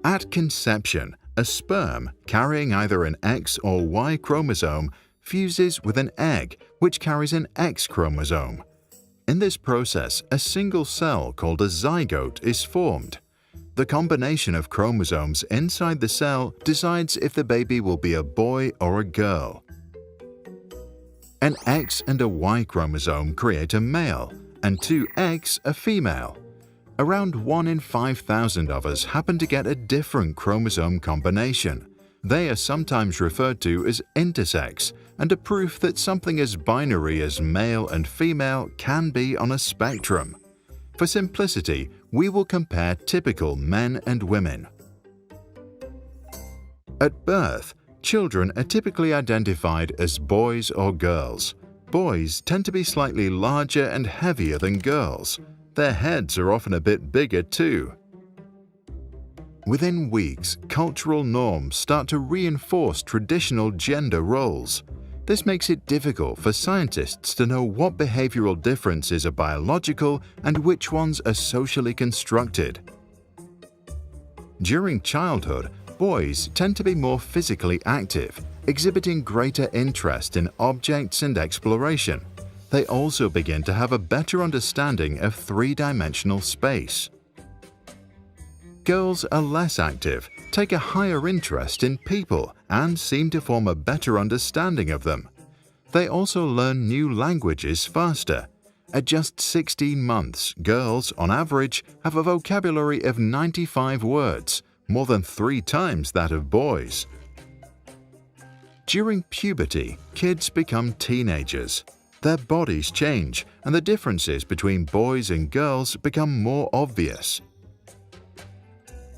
At conception, a sperm carrying either an X or Y chromosome fuses with an egg which carries an X chromosome. In this process, a single cell called a zygote is formed. The combination of chromosomes inside the cell decides if the baby will be a boy or a girl. An X and a Y chromosome create a male, and two X a female. Around 1 in 5,000 of us happen to get a different chromosome combination. They are sometimes referred to as intersex, and are proof that something as binary as male and female can be on a spectrum. For simplicity, we will compare typical men and women. At birth, children are typically identified as boys or girls. Boys tend to be slightly larger and heavier than girls. Their heads are often a bit bigger too. Within weeks, cultural norms start to reinforce traditional gender roles. This makes it difficult for scientists to know what behavioral differences are biological and which ones are socially constructed. During childhood, boys tend to be more physically active, exhibiting greater interest in objects and exploration. They also begin to have a better understanding of three-dimensional space. Girls are less active, take a higher interest in people, and seem to form a better understanding of them. They also learn new languages faster. At just 16 months, girls, on average, have a vocabulary of 95 words, more than 3 times that of boys. During puberty, kids become teenagers. Their bodies change, and the differences between boys and girls become more obvious.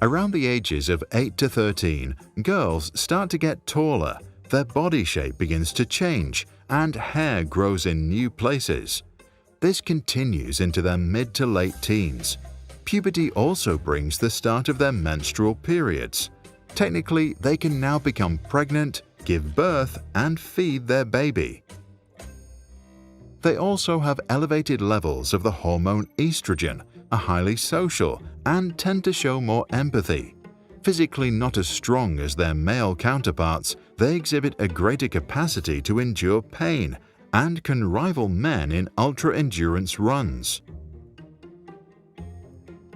Around the ages of 8 to 13, girls start to get taller, their body shape begins to change, and hair grows in new places. This continues into their mid to late teens. Puberty also brings the start of their menstrual periods. Technically, they can now become pregnant, give birth, and feed their baby. They also have elevated levels of the hormone estrogen, are highly social, and tend to show more empathy. Physically not as strong as their male counterparts, they exhibit a greater capacity to endure pain and can rival men in ultra-endurance runs.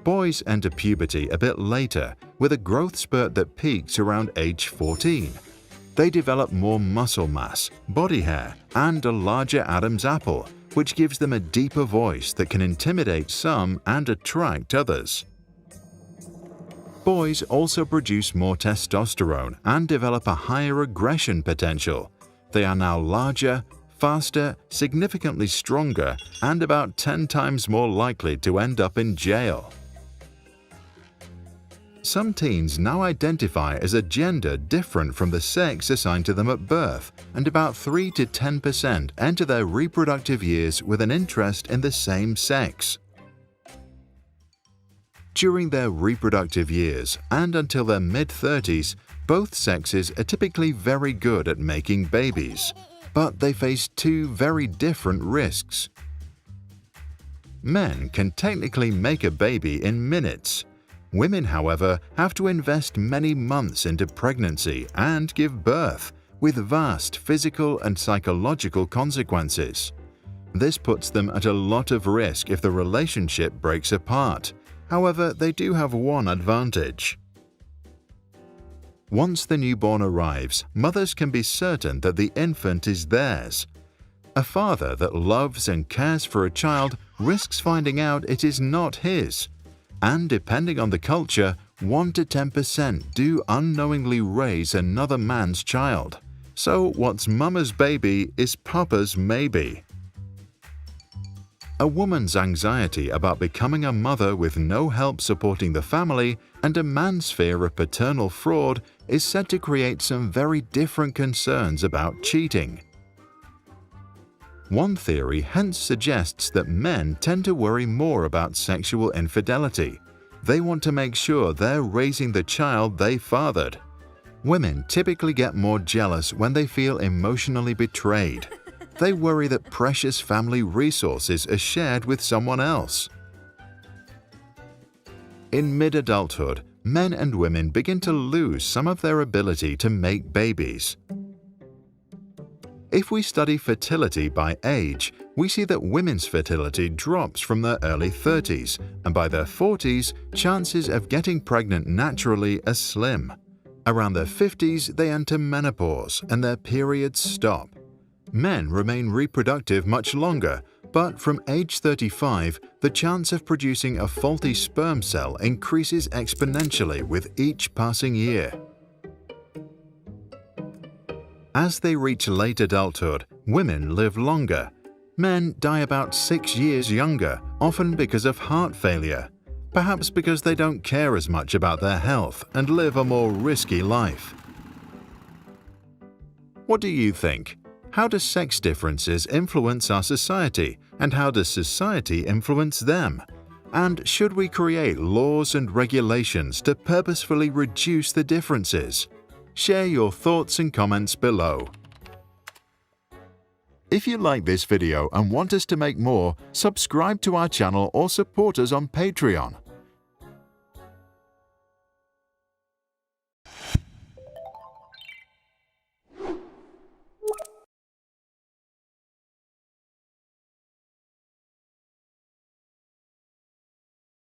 Boys enter puberty a bit later, with a growth spurt that peaks around age 14. They develop more muscle mass, body hair, and a larger Adam's apple, which gives them a deeper voice that can intimidate some and attract others. Boys also produce more testosterone and develop a higher aggression potential. They are now larger, faster, significantly stronger, and about 10 times more likely to end up in jail. Some teens now identify as a gender different from the sex assigned to them at birth, and about 3 to 10% enter their reproductive years with an interest in the same sex. During their reproductive years and until their mid-30s, both sexes are typically very good at making babies, but they face 2 very different risks. Men can technically make a baby in minutes. Women, however, have to invest many months into pregnancy and give birth, with vast physical and psychological consequences. This puts them at a lot of risk if the relationship breaks apart. However, they do have one advantage. Once the newborn arrives, mothers can be certain that the infant is theirs. A father that loves and cares for a child risks finding out it is not his. And depending on the culture, 1 to 10% do unknowingly raise another man's child. So what's mama's baby is papa's maybe. A woman's anxiety about becoming a mother with no help supporting the family and a man's fear of paternal fraud is said to create some very different concerns about cheating. One theory hence suggests that men tend to worry more about sexual infidelity. They want to make sure they're raising the child they fathered. Women typically get more jealous when they feel emotionally betrayed. They worry that precious family resources are shared with someone else. In mid-adulthood, men and women begin to lose some of their ability to make babies. If we study fertility by age, we see that women's fertility drops from their early 30s, and by their 40s, chances of getting pregnant naturally are slim. Around their 50s, they enter menopause and their periods stop. Men remain reproductive much longer, but from age 35, the chance of producing a faulty sperm cell increases exponentially with each passing year. As they reach late adulthood, women live longer. Men die about 6 years younger, often because of heart failure, perhaps because they don't care as much about their health and live a more risky life. What do you think? How do sex differences influence our society, and how does society influence them? And should we create laws and regulations to purposefully reduce the differences? Share your thoughts and comments below. If you like this video and want us to make more, subscribe to our channel or support us on Patreon.